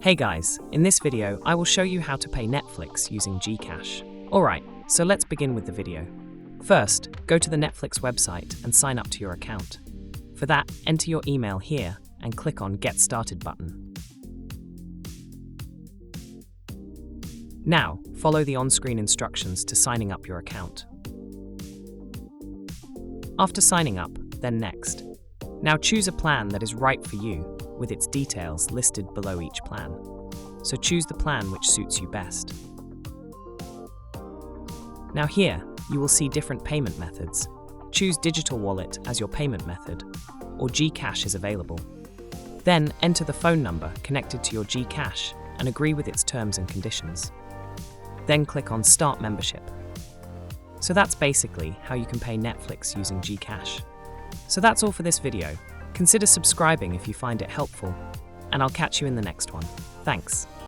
Hey guys, in this video I will show you how to pay Netflix using GCash. Alright, so let's begin with the video. First, go to the Netflix website and sign up to your account. For that, enter your email here and click on Get Started button. Now, follow the on-screen instructions to signing up your account. After signing up, then Next. Now choose a plan that is right for you, with its details listed below each plan. So choose the plan which suits you best. Now here, you will see different payment methods. Choose Digital Wallet as your payment method, or GCash is available. Then enter the phone number connected to your GCash and agree with its terms and conditions. Then click on Start Membership. So that's basically how you can pay Netflix using GCash. So that's all for this video. Consider subscribing if you find it helpful, and I'll catch you in the next one. Thanks.